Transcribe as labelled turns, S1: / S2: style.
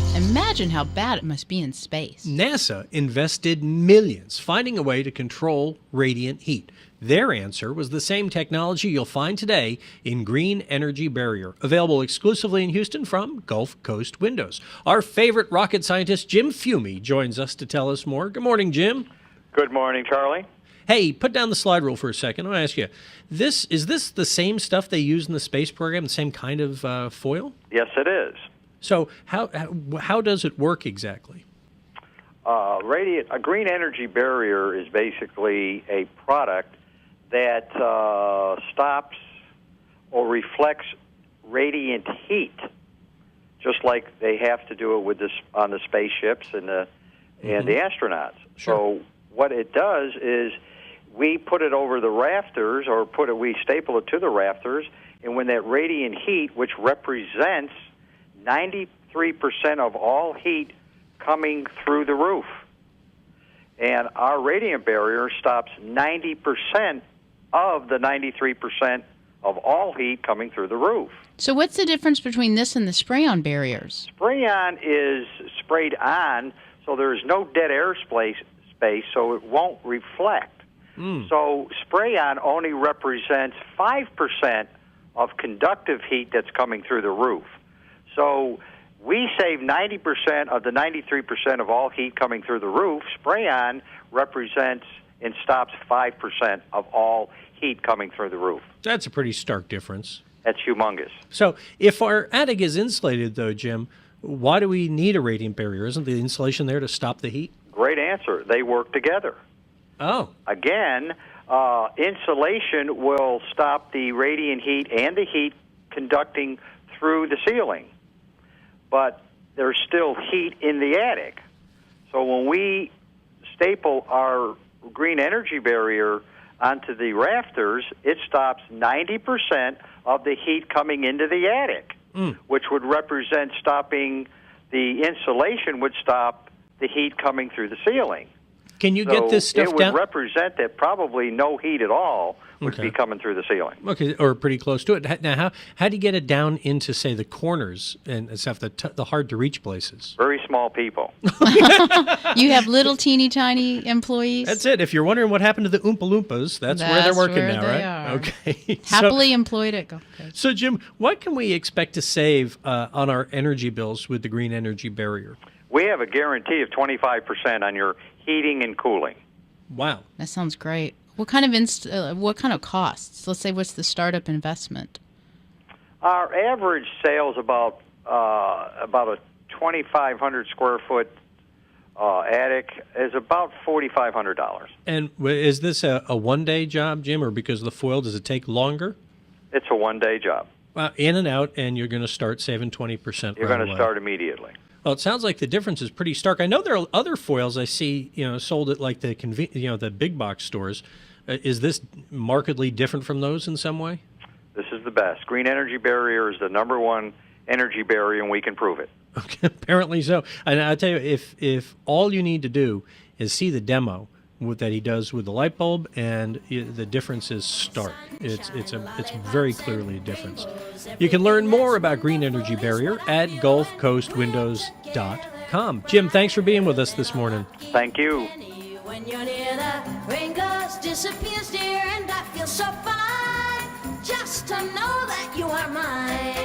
S1: Earth. Imagine how bad it must be in space.
S2: NASA invested millions finding a way to control radiant heat. Their answer was the same technology you'll find today in Green Energy Barrier, available exclusively in Houston from Gulf Coast Windows. Our favorite rocket scientist, Jim Fiume, joins us to tell us more. Good morning, Jim.
S3: Good morning, Charlie.
S2: Hey, put down the slide rule for a second. I want to ask you, is this the same stuff they use in the space program, the same kind of foil?
S3: Yes, it is.
S2: So how does it work exactly?
S3: A green energy barrier is basically a product that stops or reflects radiant heat, just like they have to do it with this on the spaceships and the astronauts.
S2: Sure.
S3: So what it does is we put it over the rafters, or we staple it to the rafters, and when that radiant heat, which represents 93% of all heat coming through the roof, and our radiant barrier stops 90% of the 93% of all heat coming through the roof.
S1: So what's the difference between this and the spray-on barriers?
S3: Spray-on is sprayed on, so there's no dead air space, so it won't reflect. So spray-on only represents 5% of conductive heat that's coming through the roof. So we save 90% of the 93% of all heat coming through the roof. Spray-on represents and stops 5% of all heat coming through the roof.
S2: That's a pretty stark difference.
S3: That's humongous.
S2: So if our attic is insulated, though, Jim, why do we need a radiant barrier? Isn't the insulation there to stop the heat?
S3: Great answer. They work together.
S2: Oh.
S3: Again, insulation will stop the radiant heat and the heat conducting through the ceiling. But there's still heat in the attic. So when we staple our green energy barrier onto the rafters, it stops 90% of the heat coming into the attic, which would represent stopping the insulation would stop the heat coming through the ceiling.
S2: Can you get this stuff
S3: down? It would represent that probably no heat at all would be coming through the ceiling.
S2: Okay, or pretty close to it. Now, how do you get it down into, say, the corners and stuff, the hard-to-reach places?
S3: Very small people.
S1: You have little teeny tiny employees?
S2: That's it. If you're wondering what happened to the Oompa Loompas, that's where they're working now, right?
S1: Are.
S2: Okay.
S1: Happily employed at Gulf Coast.
S2: So, Jim, what can we expect to save on our energy bills with the green energy barrier?
S3: We have a guarantee of 25% on your heating and cooling.
S2: Wow.
S1: That sounds great. What kind of costs? Let's say, what's the startup investment?
S3: Our average sale is about a 2,500 square foot attic is about $4,500.
S2: And is this a one-day job, Jim, or because of the foil, does it take longer?
S3: It's a one-day job.
S2: In and out, and you're going to start saving 20%.
S3: You're going to start immediately.
S2: Well, it sounds like the difference is pretty stark. I know there are other foils I see, sold at like the big box stores. Is this markedly different from those in some way?
S3: This is the best. Green Energy Barrier is the number one energy barrier, and we can prove it.
S2: Okay, apparently so. And I'll tell you, if all you need to do is see the demo that he does with the light bulb, and the difference is stark. It's very clearly a difference. You can learn more about Green Energy Barrier at GulfCoastWindows.com. Jim, thanks for being with us this morning.
S3: Thank you.
S4: When you're near the rain goes, disappears, dear, and I feel so fine just to know that you are mine.